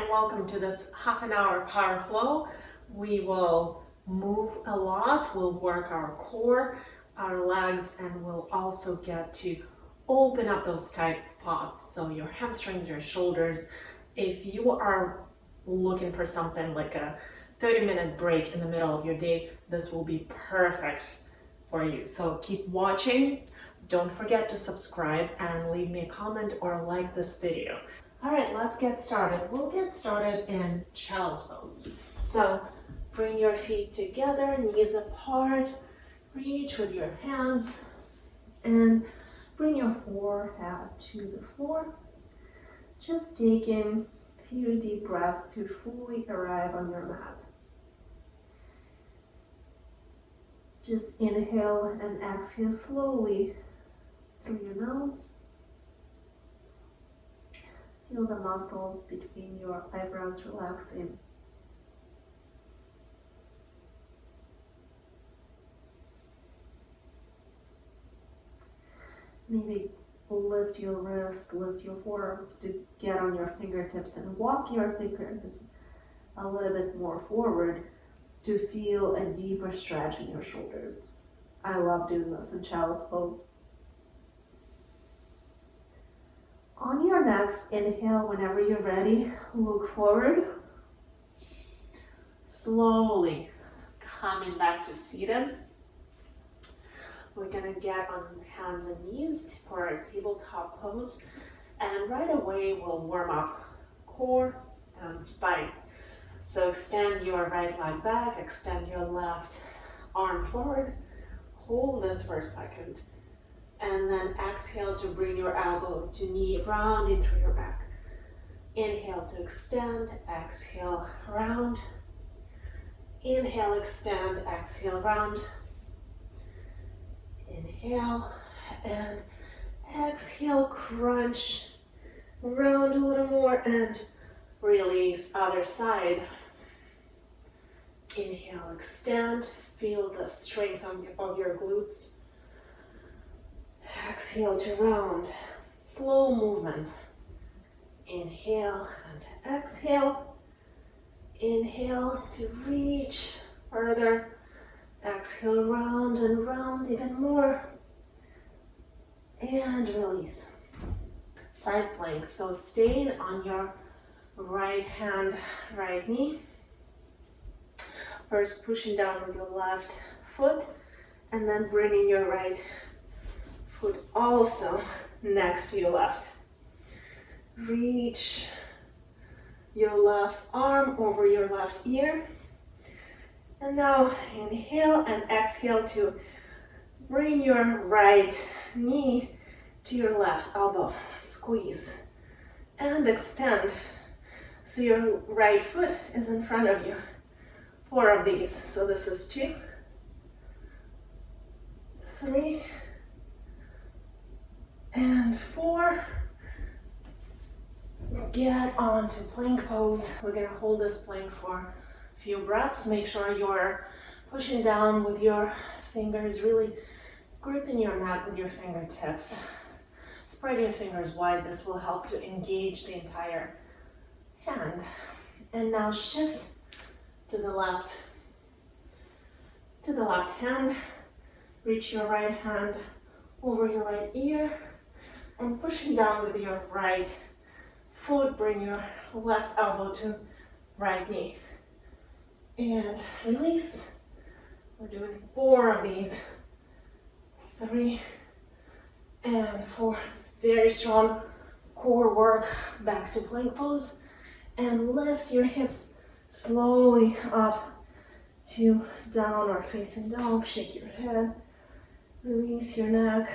welcome to this half an hour power flow. We will move a lot, we'll work our core, our legs, and we'll also get to open up those tight spots. So your hamstrings, your shoulders. If you are looking for something like a 30-minute break in the middle of your day, this will be perfect for you. So keep watching. Don't forget to subscribe and leave me a comment or like this video. All right, let's get started. We'll get started in child's pose. So bring your feet together, knees apart, reach with your hands, and bring your forehead to the floor. Just taking a few deep breaths to fully arrive on your mat. Just inhale and exhale slowly through your nose. Feel the muscles between your eyebrows relaxing. Maybe lift your wrists, lift your forearms to get on your fingertips and walk your fingers a little bit more forward to feel a deeper stretch in your shoulders. I love doing this in child's pose. On your next inhale, whenever you're ready, look forward. Slowly coming back to seated. We're gonna get on hands and knees for our tabletop pose. And right away, we'll warm up core and spine. So extend your right leg back, extend your left arm forward. Hold this for a second. And then exhale to bring your elbow to knee round into your back. Inhale to extend, exhale round. Inhale, extend, exhale round. Inhale and exhale, crunch round a little more and release other side. Inhale, extend, feel the strength of your glutes. Exhale to round, slow movement. Inhale and exhale. Inhale to reach further. Exhale, round and round even more. And release. Side plank, so staying on your right hand, right knee. First pushing down with your left foot and then bringing your right foot also next to your left. Reach your left arm over your left ear. And now inhale and exhale to bring your right knee to your left elbow. Squeeze and extend. So your right foot is in front of you. 4 of these. So this is 2, 3, and 4. Get onto plank pose. We're gonna hold this plank for a few breaths. Make sure you're pushing down with your fingers, really gripping your mat with your fingertips. Spread your fingers wide. This will help to engage the entire hand. And now shift to the left hand. Reach your right hand over your right ear. And pushing down with your right foot, bring your left elbow to right knee. And release. We're doing 4 of these. 3 and 4. Very strong core work. Back to plank pose. And lift your hips slowly up to downward facing dog. Shake your head. Release your neck.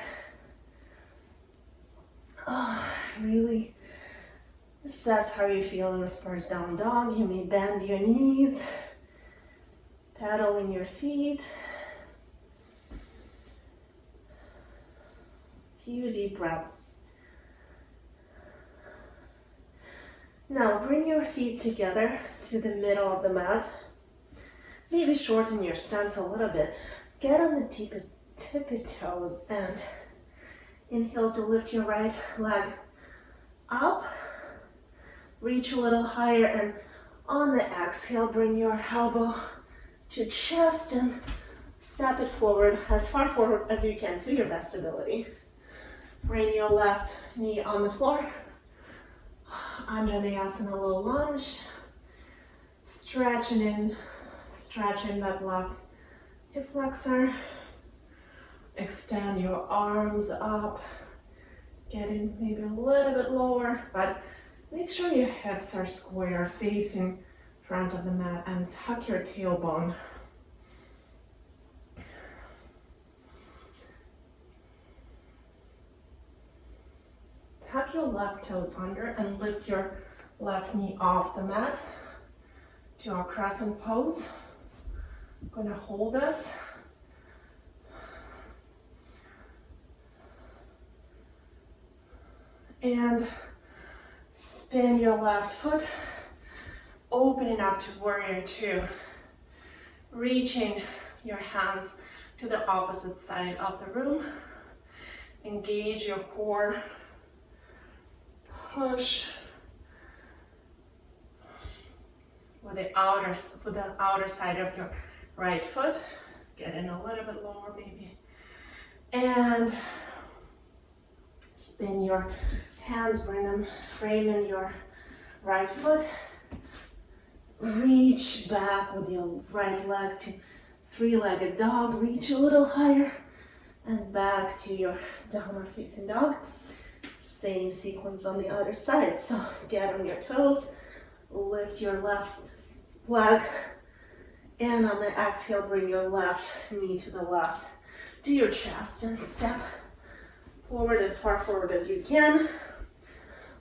Really assess how you feel in this first down dog. You may bend your knees, pedaling your feet. Few deep breaths. Now bring your feet together to the middle of the mat. Maybe shorten your stance a little bit. Get on the tippy toes and inhale to lift your right leg up. reach a little higher, and on the exhale, bring your elbow to chest and step it forward, as far forward as you can to your best ability. Bring your left knee on the floor. Anjaneyasana low lunge. Stretching that left hip flexor. Extend your arms up, getting maybe a little bit lower, but make sure your hips are square, facing front of the mat, and tuck your tailbone. Tuck your left toes under and lift your left knee off the mat to our crescent pose. I'm going to hold this. And spin your left foot, opening up to warrior two. Reaching your hands to the opposite side of the room. Engage your core. Push with the outer side of your right foot. Get in a little bit lower maybe. And spin your hands, bring them, framing your right foot. Reach back with your right leg to three-legged dog. Reach a little higher and back to your downward facing dog. Same sequence on the other side. So get on your toes, lift your left leg, and on the exhale, bring your left knee to the left to your chest and step forward as far forward as you can.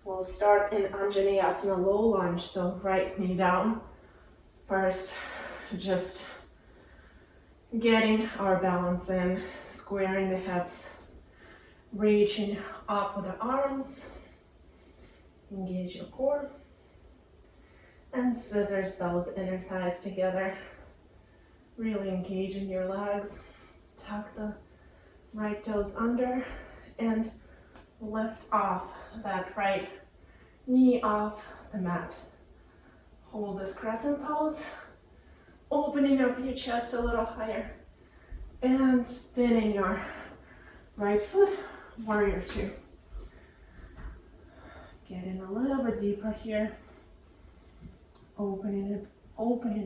We'll start in Anjaneyasana low lunge, so right knee down. First, just getting our balance in, squaring the hips, reaching up with the arms, engage your core, and scissors those inner thighs together. Really engaging your legs. Tuck the right toes under and lift off that right knee off the mat. Hold this crescent pose, opening up your chest a little higher and spinning your right foot, warrior two. Get in a little bit deeper here, opening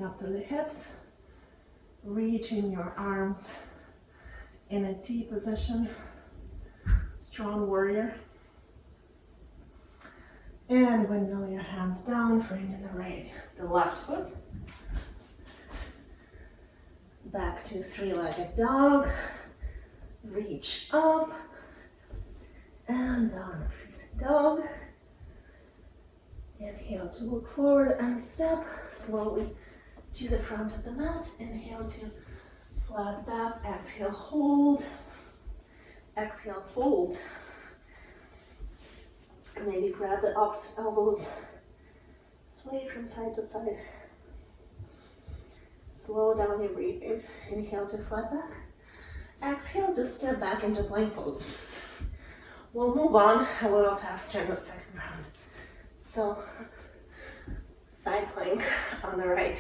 up through the hips, reaching your arms in a T position, strong warrior. And windmill your hands down, framing the left foot. Back to three-legged dog. Reach up and downward facing dog. Inhale to look forward and step slowly to the front of the mat. Inhale to flat back. Exhale, hold. Exhale, fold. Maybe grab the opposite elbows. Sway from side to side. Slow down your breathing. Inhale to flat back. Exhale, just step back into plank pose. We'll move on a little faster in the second round. So, side plank on the right.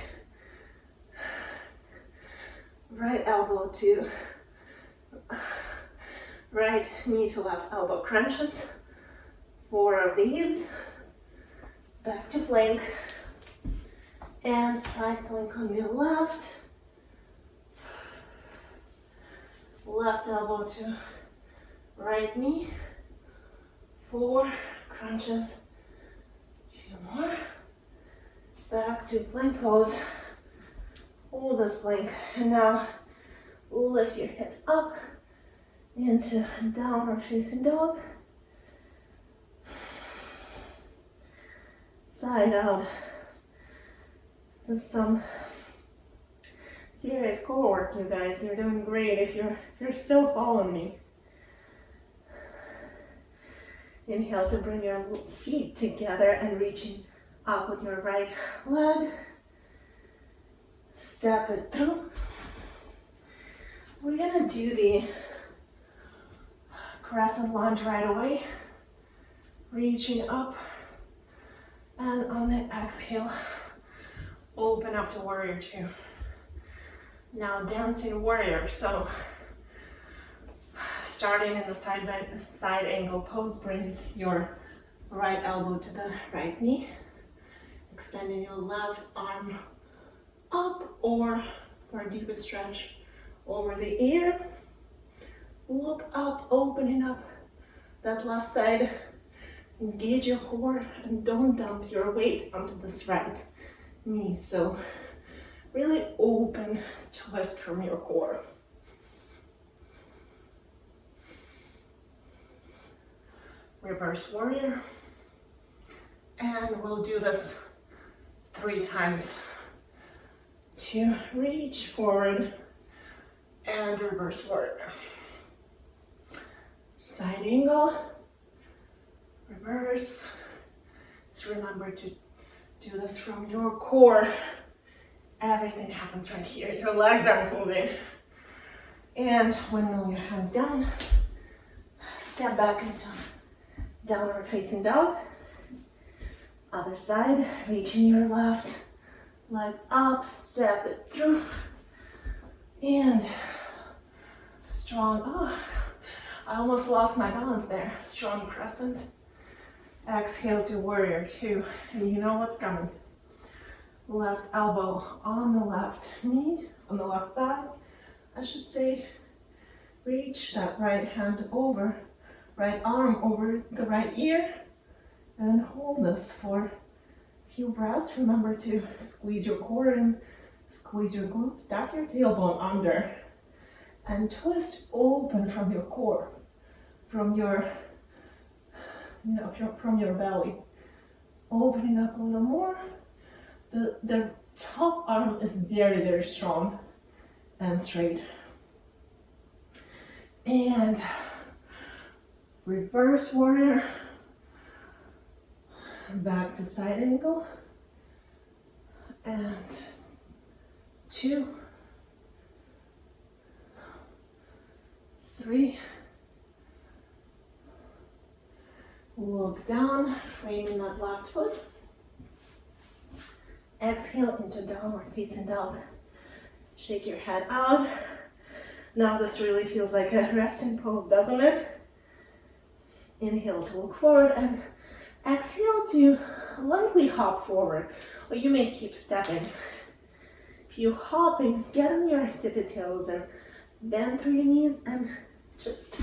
Right elbow to right knee to left elbow crunches. 4 of these. Back to plank. And side plank on your left. Left elbow to right knee. 4 crunches. 2 more. Back to plank pose. Hold this plank. And now lift your hips up into downward facing dog. Side out. This is some serious core work, you guys. You're doing great if you're still following me. Inhale to bring your feet together and reaching up with your right leg. Step it through. We're gonna do the crescent lunge right away. Reaching up And on the exhale, open up to warrior two. Now dancing warrior. So starting in the side angle pose, bring your right elbow to the right knee, extending your left arm up, or for a deeper stretch over the ear. Look up, opening up that left side. Engage your core and don't dump your weight onto this right knee. So really open twist from your core. Reverse warrior. And we'll do this 3 times to reach forward and reverse warrior. Side angle, reverse. Just remember to do this from your core. Everything happens right here. Your legs aren't moving. And windmill your hands down. Step back into downward facing dog. Other side, reaching your left leg up, step it through. And strong, I almost lost my balance there. Strong crescent. Exhale to warrior two. And you know what's coming. Left elbow on the left knee, on the left thigh, I should say. Reach that right hand over, right arm over the right ear, and hold this for a few breaths. Remember to squeeze your core in, squeeze your glutes, stack your tailbone under, and twist open from your core, from your, from your belly. Opening up a little more. The top arm is very, very strong and straight. And reverse warrior. Back to side angle. And 2, 3. Look down, framing that left foot. Exhale into downward facing dog. Shake your head out. Now this really feels like a resting pose, doesn't it? Inhale to look forward and exhale to lightly hop forward. Or you may keep stepping. If you're hopping, get on your tippy toes and bend through your knees and just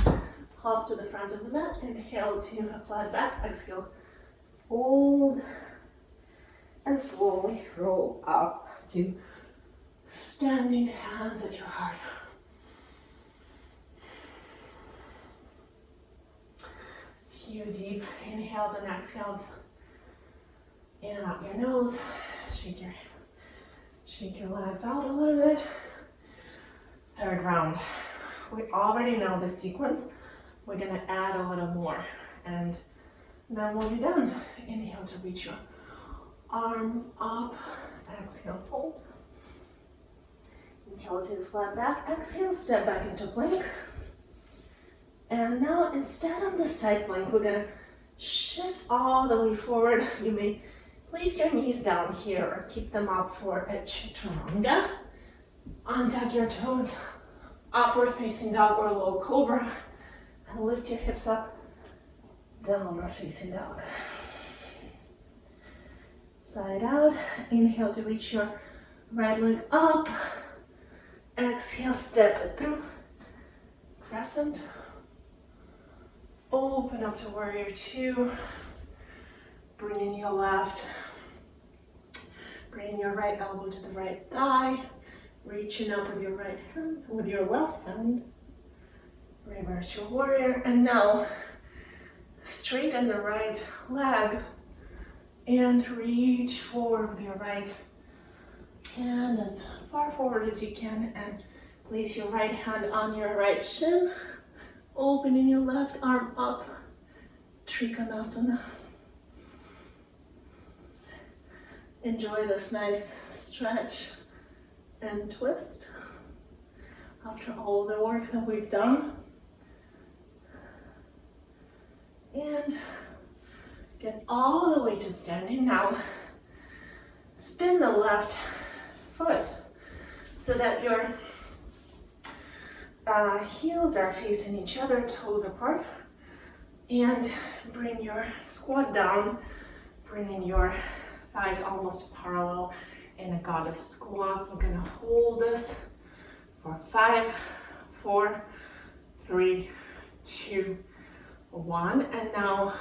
hop to the front of the mat. Inhale to a flat back. Exhale, fold. And slowly roll up to standing hands at your heart. Few deep inhales and exhales. In and out your nose. Shake your legs out a little bit. Third round. We already know the sequence. We're gonna add a little more. And then we'll be done. Inhale to reach your arms up, exhale, fold. Inhale to the flat back, exhale, step back into plank. And now instead of the side plank, we're gonna shift all the way forward. You may place your knees down here or keep them up for a chaturanga. Untuck your toes, upward facing dog or low cobra, and lift your hips up, downward facing dog. Side out, inhale to reach your right leg up, exhale, step it through, crescent, open up to warrior two, bring in your left, bring your right elbow to the right thigh, reaching up with your right hand, with your left hand, reverse your warrior, and now straighten the right leg, and reach forward with your right hand as far forward as you can and place your right hand on your right shin, opening your left arm up, Trikonasana. Enjoy this nice stretch and twist after all the work that we've done. And Get all the way to standing. Now, spin the left foot so that your heels are facing each other, toes apart. And bring your squat down, bringing your thighs almost parallel in a goddess squat. We're gonna hold this for 5, 4, 3, 2, 1. And now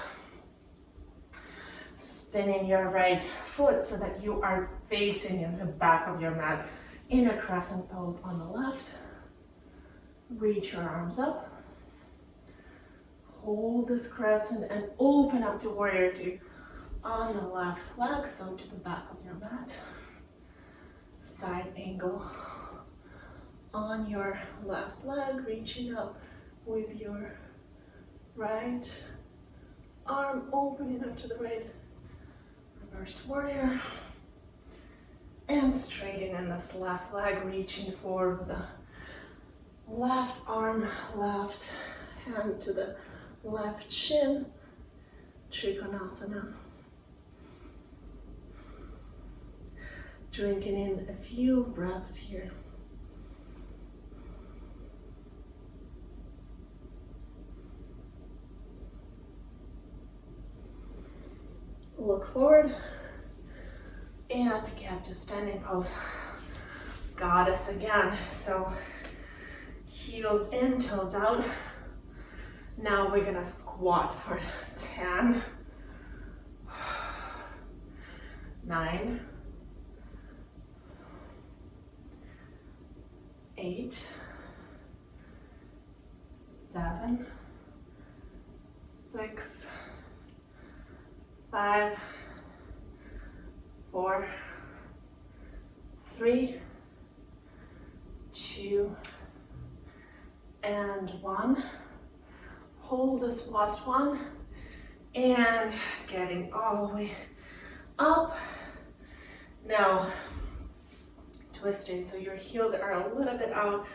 spinning your right foot so that you are facing in the back of your mat in a crescent pose on the left. Reach your arms up. Hold this crescent and open up to warrior two on the left leg, so to the back of your mat. Side angle on your left leg, reaching up with your right arm, opening up to the right. Reverse warrior. And straightening this left leg, reaching forward with the left arm, left hand to the left shin, Trikonasana. Drinking in a few breaths here. Look forward and get to standing pose. Goddess again. So heels in, toes out. Now we're gonna squat for 10, 9, 8, 7, 6, 5, 4, 3, 2, and 1. Hold this last one and getting all the way up. Now twisting, so your heels are a little bit out,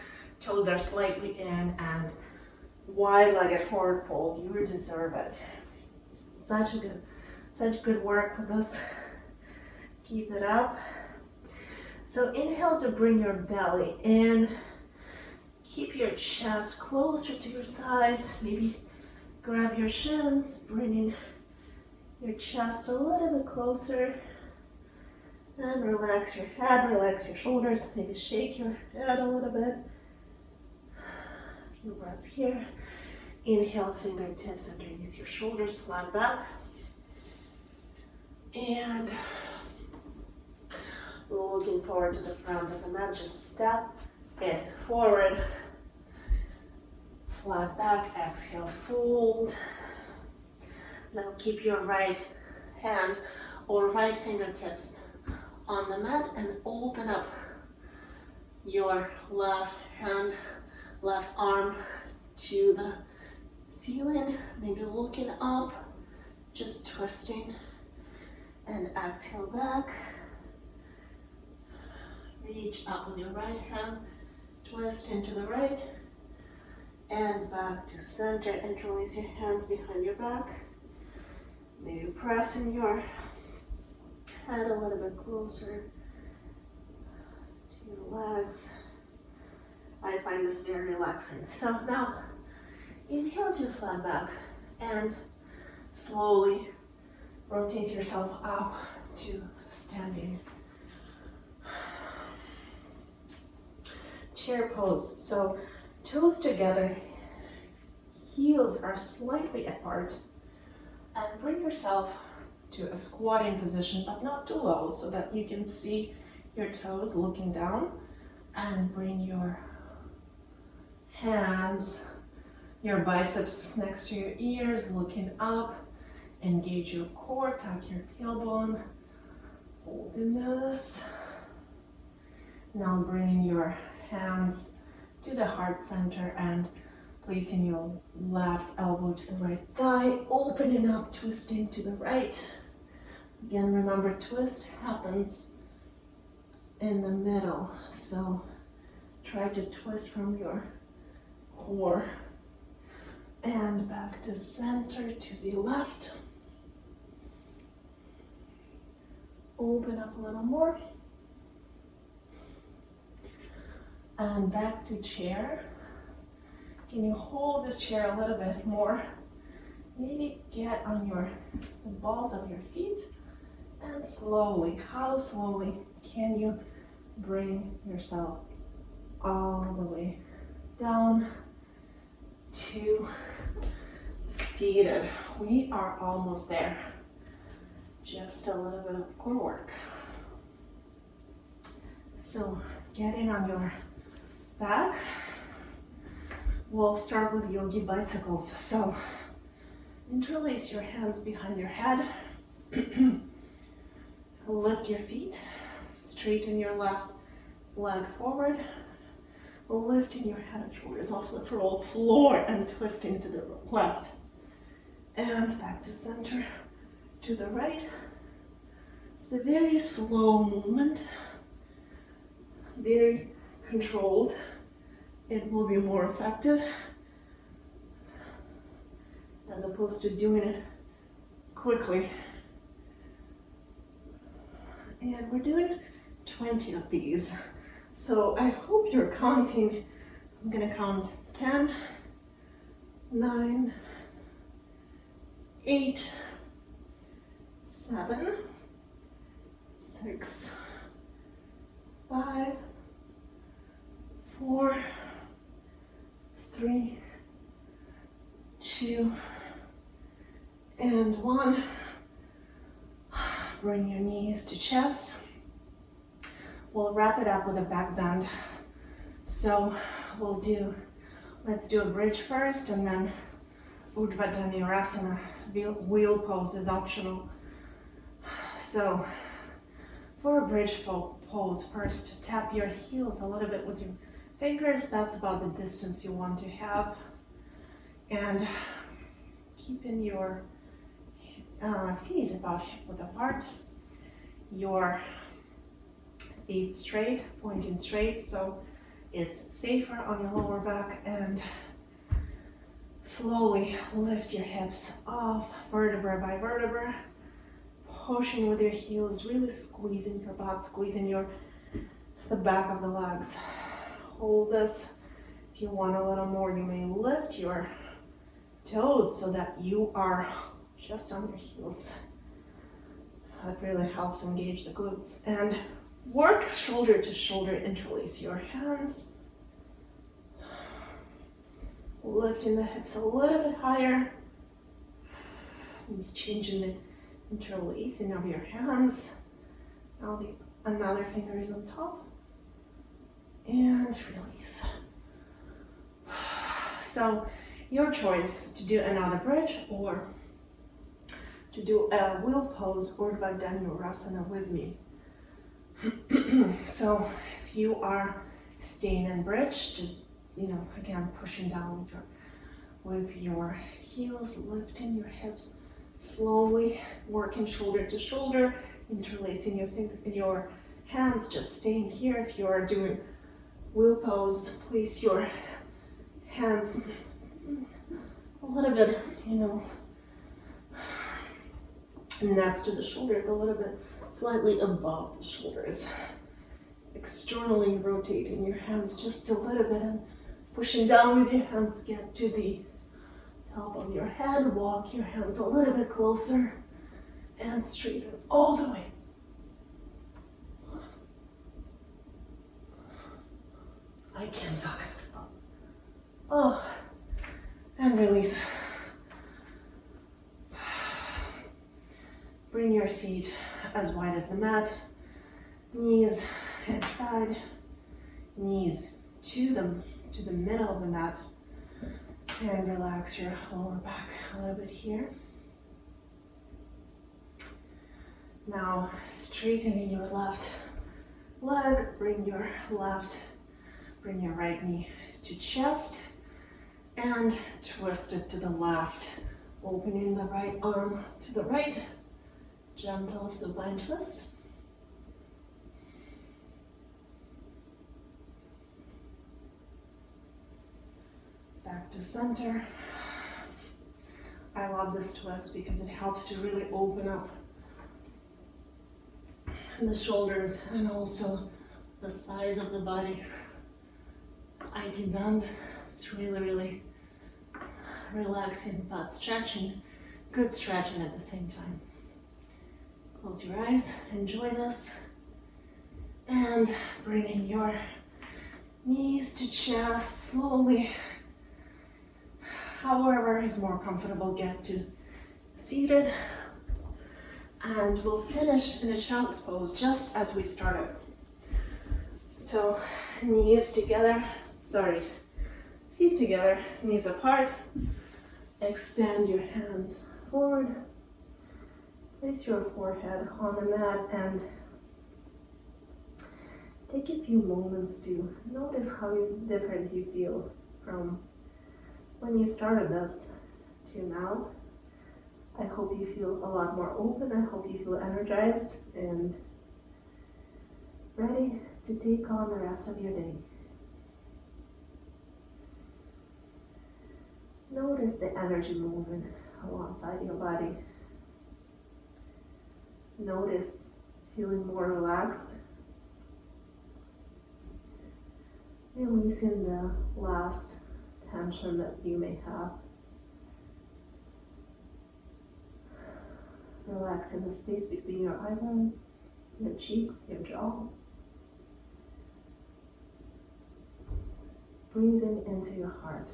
toes are slightly in, and wide-legged forward fold. You deserve it. Such good work with this. Keep it up. So inhale to bring your belly in. Keep your chest closer to your thighs. Maybe grab your shins, bringing your chest a little bit closer. And relax your head, relax your shoulders. Maybe shake your head a little bit. A few breaths here. Inhale, fingertips underneath your shoulders, flat back. And looking forward to the front of the mat. Just step it forward. Flat back, exhale, fold. Now keep your right hand or right fingertips on the mat and open up your left hand, left arm to the ceiling. Maybe looking up, just twisting. And exhale back. Reach up with your right hand, twist into the right. And back to center. Interlace your hands behind your back. Maybe pressing your head a little bit closer to your legs. I find this very relaxing. So now, inhale to flat back and slowly rotate yourself up to standing. Chair pose. So toes together, heels are slightly apart, and bring yourself to a squatting position, but not too low, so that you can see your toes looking down, and bring your hands, your biceps next to your ears, looking up. Engage your core, tuck your tailbone, holding this. Now bringing your hands to the heart center and placing your left elbow to the right thigh, opening up, twisting to the right. Again, remember, twist happens in the middle, so try to twist from your core. And back to center, to the left. Open up a little more. And back to chair. Can you hold this chair a little bit more? Maybe get on the balls of your feet and slowly, how slowly can you bring yourself all the way down to seated. We are almost there. Just a little bit of core work. So get in on your back. We'll start with yogi bicycles. So interlace your hands behind your head. Lift your feet. Straighten your left leg forward. Lifting your head and shoulders off the floor and twisting to the left. And back to center, to the right. It's a very slow movement, very controlled. It will be more effective as opposed to doing it quickly. And we're doing 20 of these. So I hope you're counting. I'm gonna count 10, 9, 8, 7, 6, 5, 4, 3, 2, and 1. Bring your knees to chest. We'll wrap it up with a back bend. So let's do a bridge first, and then Urdhva Dhanurasana. Wheel pose is optional. So for a bridge pose, first tap your heels a little bit with your fingers. That's about the distance you want to have. And keeping your feet about hip-width apart. Your feet straight, pointing straight, so it's safer on your lower back. And slowly lift your hips off, vertebra by vertebra, pushing with your heels, really squeezing your butt, squeezing the back of the legs. Hold this. If you want a little more, you may lift your toes so that you are just on your heels. That really helps engage the glutes. And work shoulder to shoulder, interlace your hands. Lifting the hips a little bit higher. Maybe changing the interlacing of your hands. Now another finger is on top. And release. So your choice to do another bridge or to do a wheel pose or Urdhva Dhanurasana with me. So if you are staying in bridge, just, again, pushing down with your heels, lifting your hips slowly, working shoulder to shoulder, interlacing your hands, just staying here. If you are doing wheel pose, place your hands a little bit, next to the shoulders, a little bit slightly above the shoulders. Externally rotating your hands just a little bit and pushing down with your hands, get to the top of your head, walk your hands a little bit closer and straighten all the way. I can't talk at this point. Oh, and release. Bring your feet as wide as the mat, knees inside, knees to the middle of the mat, and relax your lower back a little bit here. Now straightening your left leg, bring your right knee to chest and twist it to the left, opening the right arm to the right. Gentle supine twist. Back to center. I love this twist because it helps to really open up the shoulders and also the sides of the body. IT band. It's really, really relaxing but stretching. Good stretching at the same time. Close your eyes, enjoy this. And bringing your knees to chest slowly. However is more comfortable, get to seated. And we'll finish in a child's pose just as we started. So knees together, feet together, knees apart. Extend your hands forward. Place your forehead on the mat and take a few moments to notice how different you feel from when you started this to now. I hope you feel a lot more open. I hope you feel energized and ready to take on the rest of your day. Notice the energy moving alongside your body. Notice feeling more relaxed. Releasing the last tension that you may have. Relaxing the space between your eyelids, your cheeks, your jaw. Breathing into your heart.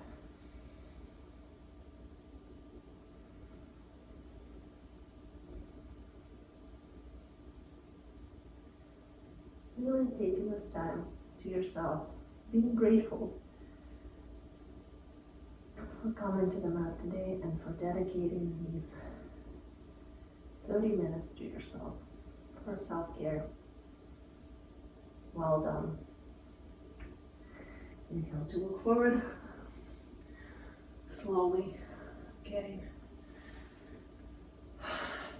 Really taking this time to yourself, being grateful for coming to the mat today and for dedicating these 30 minutes to yourself for self-care. Well done. Inhale to look forward. Slowly getting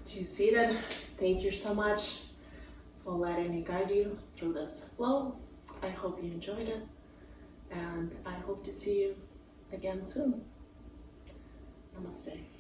to seated. Thank you so much for letting me guide you through this flow. I hope you enjoyed it, and I hope to see you again soon. Namaste.